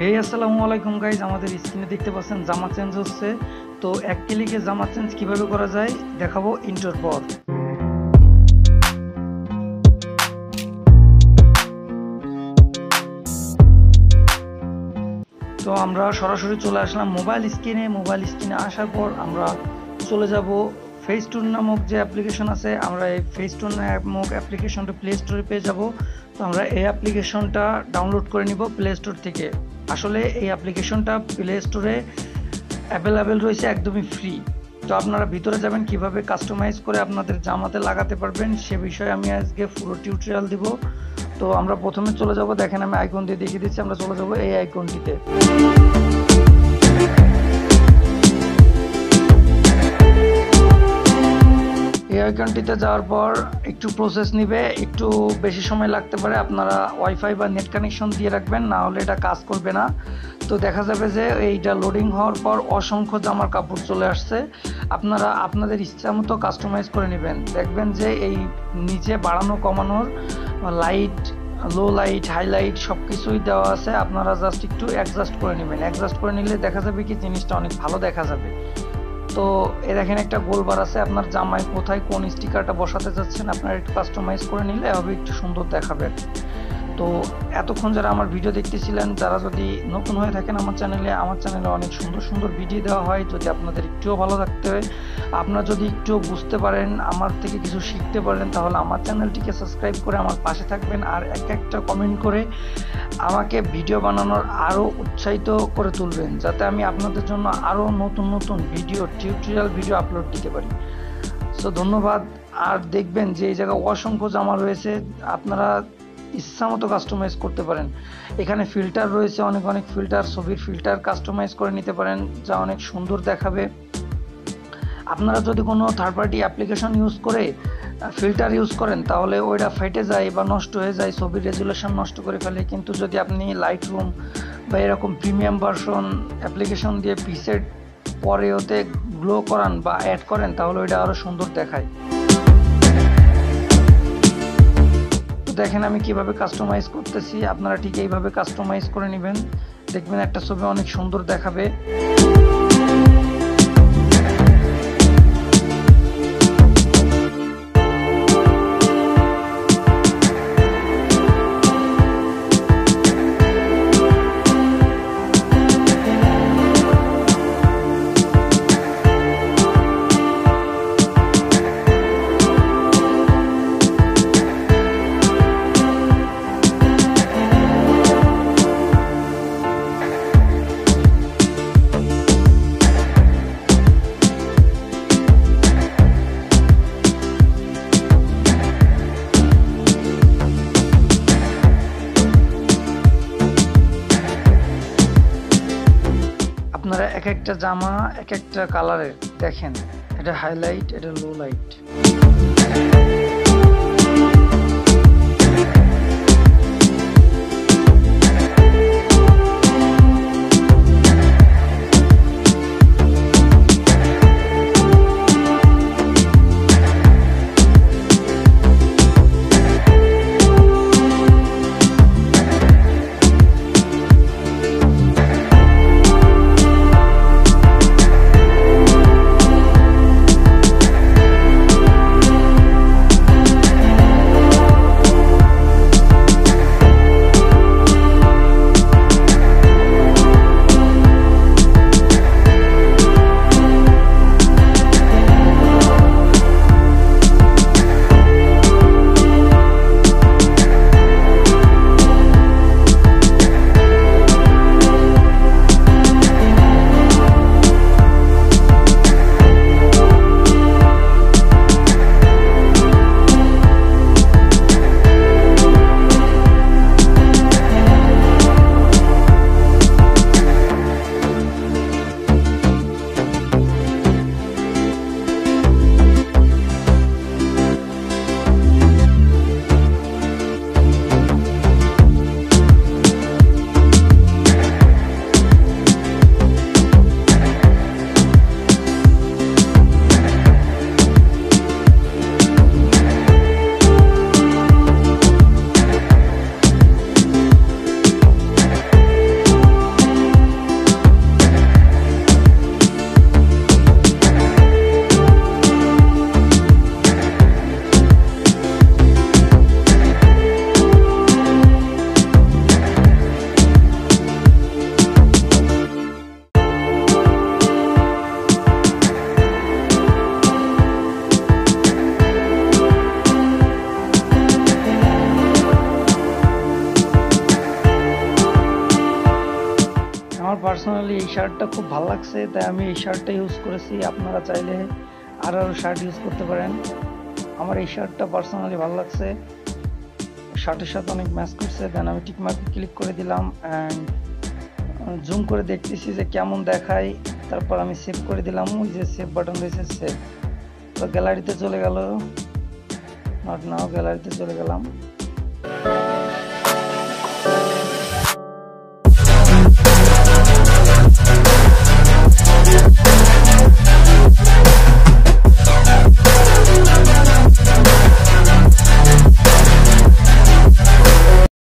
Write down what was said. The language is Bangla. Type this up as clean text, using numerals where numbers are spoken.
হেই আসসালামু আলাইকুম গাইজ, আমাদের স্ক্রিনে দেখতে পাচ্ছেন জামা চেঞ্জ হচ্ছে। তো এক ক্লিকে জামা চেঞ্জ কিভাবে করা যায় দেখাবো ইন্ট্রোর পর। তো আমরা সরাসরি চলে আসলাম মোবাইল স্ক্রিনে আসার পর আমরা চলে যাব ফেসটুন নামক যে অ্যাপ্লিকেশন আছে। আমরা এই ফেসটুন নামক অ্যাপ্লিকেশনটা প্লে স্টোরে পেয়ে যাব। তো আমরা এই অ্যাপ্লিকেশনটা ডাউনলোড করে নিব প্লে স্টোর থেকে। আসলে এই অ্যাপ্লিকেশনটা প্লে স্টোরে অ্যাভেলেবেল রয়েছে একদমই ফ্রি। তো আপনারা ভিতরে যাবেন, কিভাবে কাস্টমাইজ করে আপনাদের জামাতে লাগাতে পারবেন সে বিষয়ে আমি আজকে পুরো টিউটোরিয়াল দিব। তো আমরা প্রথমে চলে যাব, দেখেন আমি আইকন দিয়ে দেখিয়ে দিচ্ছি। আমরা চলে যাব এই আইকনটিতে। এই আইকনটিতে যাওয়ার পর একটু প্রসেস নিবে, একটু বেশি সময় লাগতে পারে। আপনারা ওয়াইফাই বা নেট কানেকশন দিয়ে রাখবেন, না হলে এটা কাজ করবে না। তো দেখা যাবে যে এইটা লোডিং হওয়ার পর অসংখ্য জামার কাপড় চলে আসছে। আপনারা আপনাদের ইচ্ছা মতো কাস্টমাইজ করে নেবেন। দেখবেন যে এই নিচে বাড়ানো কমানোর লাইট, লো লাইট, হাইলাইট সব কিছুই দেওয়া আছে। আপনারা জাস্ট একটু অ্যাডজাস্ট করে নেবেন। অ্যাডজাস্ট করে নিলে দেখা যাবে কি জিনিসটা অনেক ভালো দেখা যাবে। তো এ দেখেন একটা গোলবার আছে, আপনার জামায় কোথায় কোন স্টিকারটা বসাতে যাচ্ছেন আপনারা একটু কাস্টমাইজ করে নিলে হবে একটু সুন্দর দেখাবে। তো এতক্ষণ যারা আমার ভিডিও দেখতেছিলেন, যারা যদি নতুন হয়ে থাকেন আমার চ্যানেলে অনেক সুন্দর সুন্দর ভিডিও দেওয়া হয়। যদি আপনাদের একটুও ভালো থাকতে হয়, আপনারা যদি একটু বুঝতে পারেন, আমার থেকে কিছু শিখতে পারেন, তাহলে আমার চ্যানেলটিকে সাবস্ক্রাইব করে আমার পাশে থাকবেন। আর একটা কমেন্ট করে আমাকে ভিডিও বানানোর আরও উৎসাহিত করে তুলবেন, যাতে আমি আপনাদের জন্য আরও নতুন নতুন টিউটোরিয়াল ভিডিও আপলোড দিতে পারি। সো ধন্যবাদ। আর দেখবেন যে এই জায়গায় অসংখ্য জামা রয়েছে, আপনারা ইচ্ছা মতো কাস্টমাইজ করতে পারেন। এখানে ফিল্টার রয়েছে, অনেক ফিল্টার, ছবির ফিল্টার কাস্টমাইজ করে নিতে পারেন, যা অনেক সুন্দর দেখাবে। আপনারা যদি কোনো থার্ড পার্টি অ্যাপ্লিকেশন ইউজ করে ফিল্টার ইউজ করেন, তাহলে ওইটা ফেটে যায় বা নষ্ট হয়ে যায়, ছবির রেজুলেশন নষ্ট করে ফেলে। কিন্তু যদি আপনি লাইট রুম বা এরকম প্রিমিয়াম ভার্সন অ্যাপ্লিকেশন দিয়ে পিসের পরে ওতে গ্লো করান বা অ্যাড করেন, তাহলে ওইটা আরও সুন্দর দেখায়। দেখেন আমি কিভাবে কাস্টমাইজ করতেছি, আপনারা ঠিক এইভাবে কাস্টমাইজ করে নেবেন। দেখবেন একটা ছবি অনেক সুন্দর দেখাবে। আপনারা এক একটা জামা এক একটা কালারের দেখেন, এটা হাইলাইট, এটা লো লাইট। আমার পার্সোনালি এই শার্টটা খুব ভালো লাগছে, তাই আমি এই শার্টটা ইউজ করেছি। আপনারা চাইলে আরও শার্ট ইউজ করতে পারেন। আমার এই শার্টটা পার্সোনালি ভালো লাগছে, শার্টের সাথে অনেক ম্যাচ করছে। দেন আমি টিকমার্কে ক্লিক করে দিলাম অ্যান্ড জুম করে দেখতেছি যে কেমন দেখায়। তারপর আমি সেভ করে দিলাম, ওই যে সেভ বাটন রয়েছে, সেভ। তো গ্যালারিতে চলে গেল, নট নাও, গ্যালারিতে চলে গেলাম।